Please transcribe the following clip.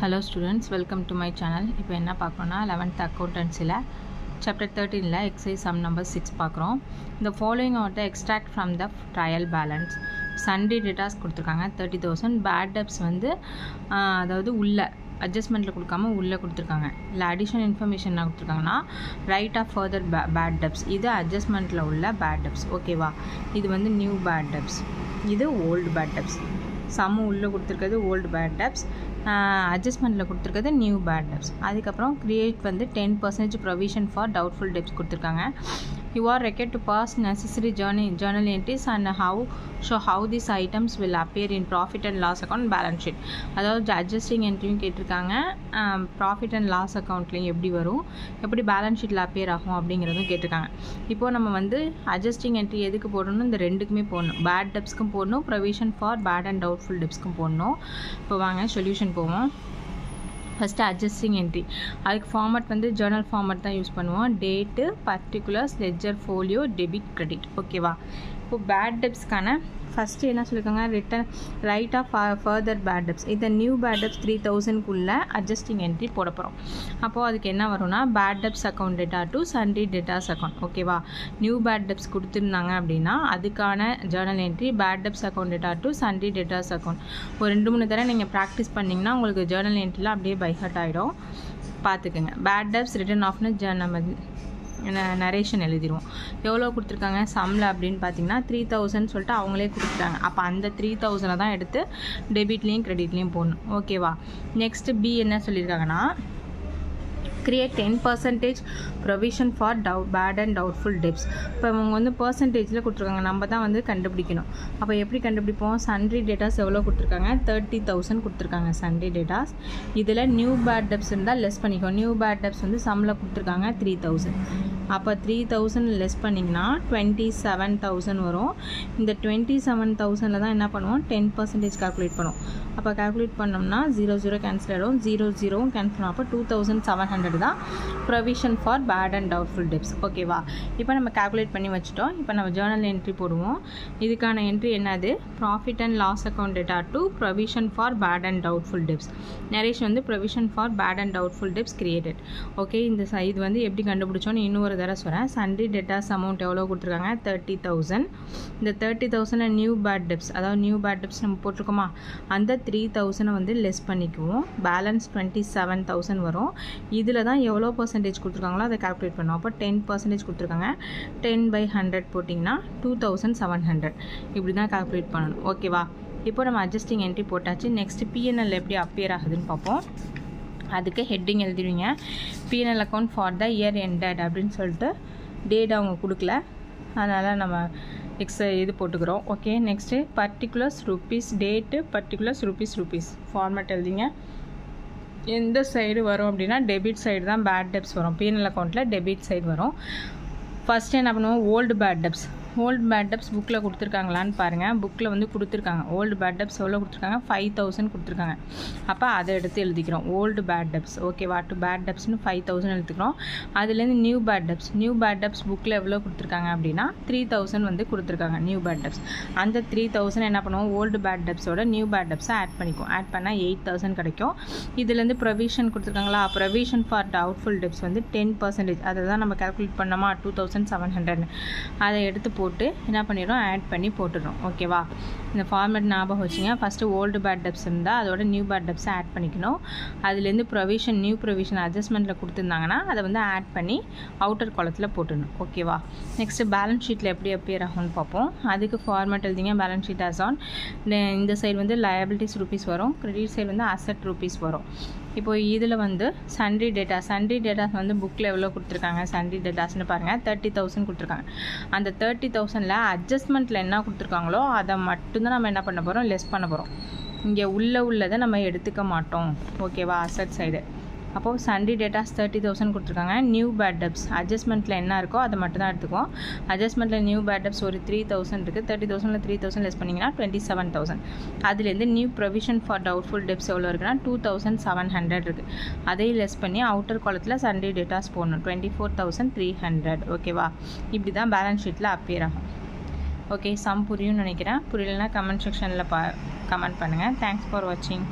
Hello students, welcome to my channel. இப்போ என்ன பார்க்கறோம்னா 11th accountancyல chapter 13ல exercise sum number 6 பார்க்கறோம். The following are the extract from the trial balance. Sundry debtors கொடுத்திருக்காங்க 30,000, bad debts வந்து அதாவது உள்ள adjustmentல கொடுக்காம உள்ள கொடுத்திருக்காங்க. இல்ல additional information என்ன கொடுத்திருக்காங்கன்னா right of further bad debts. இது adjustmentல உள்ள bad debts. ஓகேவா? இது வந்து new bad debts. இது old bad debts. சம் உள்ள கொடுத்திருக்கிறது old bad debts. அட்ஜஸ்ட்மெண்ட்டில் கொடுத்துருக்கிறது நியூ பேட் டெப்ஸ். அதுக்கப்புறம் கிரியேட் வந்து 10% ப்ரொவிஷன் ஃபார் டவுட்ஃபுல் டெப்ஸ் கொடுத்துருக்காங்க. You are required to pass necessary journal entries and how this items will appear in profit and loss account balance sheet. அதாவது adjusting என்ட்ரியும் கேட்டிருக்காங்க, profit and loss அக்கௌண்ட்லேயும் எப்படி வரும், எப்படி balance ஷீட்டில் appear ஆகும் அப்படிங்கிறதும் கேட்டிருக்காங்க. இப்போது நம்ம வந்து அட்ஜஸ்டிங் என்ட்ரி எதுக்கு போடணும், இந்த ரெண்டுக்குமே போடணும். பேட் டெப்ஸ்க்கும் போடணும், provision for bad and doubtful டெப்ஸ்க்கும் போடணும். இப்போ வாங்க சொல்யூஷன் போவோம். ஃபஸ்ட்டு அட்ஜஸ்டிங் என்ட்ரி, அதுக்கு ஃபார்மட் வந்து ஜேர்னல் ஃபார்மட் தான் யூஸ் பண்ணுவோம். Date, particulars, ledger, folio, debit, credit. ஓகேவா? இப்போது பேட் டெப்ஸ்க்கான ஃபஸ்ட்டு என்ன சொல்லியிருக்காங்க, written write off further bad debts. இந்த நியூ பேட் டெப்ஸ் 3,000க்குள்ளே அட்ஜஸ்டிங் என்ட்ரி போட போகிறோம். அப்போது அதுக்கு என்ன வரும்னா bad debts account debtor to sundry debtors account. ஓகேவா? நியூ பேட் டெப்ஸ் கொடுத்துருந்தாங்க அப்படின்னா அதுக்கான journal entry bad debts account debtor to sundry debtors account. ஒரு 2-3 தடவை நீங்கள் ப்ராக்டிஸ் பண்ணிங்கன்னா உங்களுக்கு ஜேர்னல் என்ட்ரியில் அப்படியே பைஹர்ட் ஆகிடும். பார்த்துக்குங்க. பேட் டெப்ஸ் ரிட்டன் ஆஃப்னு நம்ம நரேஷன் எழுதிடுவோம். எவ்வளோ கொடுத்துருக்காங்க சம்மில் அப்படின்னு பார்த்தீங்கன்னா 3,000 சொல்லிட்டு அவங்களே கொடுத்துட்டாங்க. அப்போ அந்த 3,000 தான் எடுத்து டெபிட்லேயும் கிரெடிட்லேயும் போடணும். ஓகேவா? நெக்ஸ்ட்டு பி என்ன சொல்லியிருக்காங்கன்னா create 10% provision for bad and doubtful debts. இப்போ அவங்க வந்து பர்சன்டேஜில் கொடுத்துருக்காங்க, நம்ம தான் வந்து கண்டுபிடிக்கணும். அப்போ எப்படி கண்டுபிடிப்போம், சண்டரி டேட்டாஸ் எவ்வளோ கொடுத்துருக்காங்க, 30,000 கொடுத்துருக்காங்க சண்டரி டேட்டாஸ். இதில் நியூ பேட் டெப்ஸ் இருந்தால் லெஸ் பண்ணிக்கோ. நியூ பேட் டெப்ஸ் வந்து சம்மில் கொடுத்துருக்காங்க 3,000. அப்போ 3,000 லெஸ் பண்ணிங்கன்னா 27,000 வரும். இந்த 27,000ல் தான் என்ன பண்ணுவோம், 10% கால்குலேட் பண்ணுவோம். அப்போ கால்குலேட் பண்ணோம்னா 0 கேன்சல் ஆகிடும், 0 கேன்சல் பண்ணும். அப்போ 2,700 தான் provision for bad and doubtful debts. ஓகேவா? இப்போ நம்ம கால்குலேட் பண்ணி வச்சுட்டோம். இப்போ நம்ம ஜேர்னல் என்ட்ரி போடுவோம். இதுக்கான என்ட்ரி என்னது, profit and loss account debtor to provision for bad and doubtful debts. Narration வந்து provision for bad and doubtful debts created. Okay, இந்த இது வந்து எப்படி கண்டுபிடிச்சோன்னு இன்னொரு தடவை சொல்கிறேன். சண்டரி டேட்டாஸ் அமௌண்ட் எவ்வளோ கொடுத்துருக்காங்க, 30,000. இந்த 30,000 நியூ பேட் டெப்ஸ், அதாவது நியூ பேட் டெப்ஸ் நம்ம போட்டிருக்கோமா, அந்த 3,000 வந்து லெஸ் பண்ணிக்குவோம். பேலன்ஸ் 27,000 வரும். இதில் தான் எவ்வளோ பர்சன்டேஜ் கொடுத்துருக்காங்களோ அதை கால்குலேட் பண்ணோம். அப்போ 10% கொடுத்துருக்காங்க. 10/100 போட்டிங்கன்னா 2,700. இப்படி தான் கால்குலேட் பண்ணணும். ஓகேவா? இப்போ நம்ம அட்ஜஸ்டிங் என்ட்ரி போட்டாச்சு. நெக்ஸ்ட் பிஎன்எல் எப்படி அப்பியர் ஆகுதுன்னு பார்ப்போம். அதுக்கு ஹெட்டிங் எழுதிடுவீங்க, PNL account for the year ended அப்படின்னு சொல்லிட்டு. டேட் அவங்க கொடுக்கல, அதனால் நம்ம இது போட்டுக்கிறோம். Okay, next particulars rupees, date, particulars rupees format எழுதிங்க. எந்த சைடு வரும் அப்படின்னா டெபிட் சைடு தான் பேட் டெப்ஸ் வரும். பிஎன்எல் அக்கௌண்ட்டில் டெபிட் சைடு வரும். ஃபஸ்ட்டு என்ன பண்ணுவோம், old bad debts. Old bad debts புக்கில் கொடுத்துருக்காங்களான்னு பாருங்கள். புக்கில் வந்து கொடுத்துருக்காங்க. ஓல்டு பேட் டெப்ஸ் எவ்வளோ கொடுத்துருக்காங்க, 5,000 கொடுத்துருக்காங்க. அப்போ அதை எடுத்து எழுதிக்கிறோம், ஓல்டு பேட் டெப்ஸ். ஓகேவா? டு பேட் டெப்ஸ்னு 5,000 எடுத்துக்கிறோம். அதுலேருந்து new bad debts, new bad debts புக்கில் எவ்வளோ கொடுத்துருக்காங்க அப்படின்னா 3,000 வந்து கொடுத்துருக்காங்க நியூ பேட் டெப்ஸ். அந்த 3,000 என்ன பண்ணுவோம், ஓல்டு பேட் டெப்ஸோட நியூ பேட் டெப்ஸை ஆட் பண்ணிக்குவோம். ஆட் பண்ணால் 8,000 கிடைக்கும். இதுலேருந்து ப்ரொவிஷன் கொடுத்துருக்காங்களா, ப்ரொவிஷன் ஃபார் டவுட்ஃபுல் டெப்ஸ் வந்து 10%. அதை தான் நம்ம கால்குலேட் பண்ணோமா, 2,700. அதை எடுத்து போட்டு என்ன பண்ணிடுறோம், ஆட் பண்ணி போட்டுடுறோம். ஓகேவா? இந்த ஃபார்மேட் ஞாபகம் வச்சுங்க. ஃபஸ்ட்டு ஓல்டு பேட் டெப்ஸ் இருந்தால் அதோட நியூ பேட் டெப்ஸை ஆட் பண்ணிக்கணும். அதுலேருந்து ப்ரொவிஷன், நியூ ப்ரொவிஷன் அட்ஜஸ்ட்மெண்ட்டில் கொடுத்துருந்தாங்கன்னா அதை வந்து ஆட் பண்ணி அவுட்டர் காலத்தில் போட்டுடணும். ஓகேவா? நெக்ஸ்ட்டு பேலன்ஸ் ஷீட்டில் எப்படி அப்பியர் ஆகும்னு பார்ப்போம். அதுக்கு ஃபார்மேட் எழுதிங்க, பேலன்ஸ் ஷீட் ஆஸ் ஆன். இந்த சைடு வந்து லயபிலிட்டிஸ் ருபீஸ் வரும், கிரெடிட் சைடு வந்து அசட் ருபீஸ் வரும். இப்போ இதில் வந்து சண்டரி டேட்டாஸ் வந்து புக்கில் எவ்வளோ கொடுத்துருக்காங்க, சண்டரி டேட்டாஸ்னு பாருங்கள் 30,000 கொடுத்துருக்காங்க. அந்த 30,000ல் அட்ஜஸ்ட்மெண்ட்டில் என்ன கொடுத்துருக்காங்களோ அதை மட்டும்தான் நம்ம என்ன பண்ண போகிறோம், லெஸ் பண்ண போகிறோம். இங்கே உள்ளதை நம்ம எடுத்துக்க மாட்டோம். ஓகேவா? Asset side. அப்போது சண்டரி டேட்டாஸ் 30,000 கொடுத்துருக்காங்க. நியூ பேட் டெப்ஸ் அட்ஜஸ்ட்மெண்ட்டில் என்ன இருக்கோ அதை மட்டும் தான் எடுத்துக்குவோம். அட்ஜஸ்ட்மெண்ட்டில் நியூ பேட் டெப்ஸ் ஒரு 3,000 இருக்குது. 30,000ல் 3,000 லெஸ் பண்ணிங்கன்னா 27,000. அதுலேருந்து new provision for doubtful debts எவ்வளோ இருக்குன்னா 2,700 இருக்குது. அதையும் லெஸ் பண்ணி அவுட்டர் காலத்தில் சண்டரி டேட்டாஸ் போடணும், 24,300. ஓகேவா? இப்படி தான் பேலன்ஸ் ஷீட்டில் அப்பியர் ஆகும். ஓகே, சம் புரியும்னு நினைக்கிறேன். புரியலைன்னா கமெண்ட் செக்ஷனில் கமெண்ட் பண்ணுங்கள். தேங்க்ஸ் ஃபார் வாட்சிங்.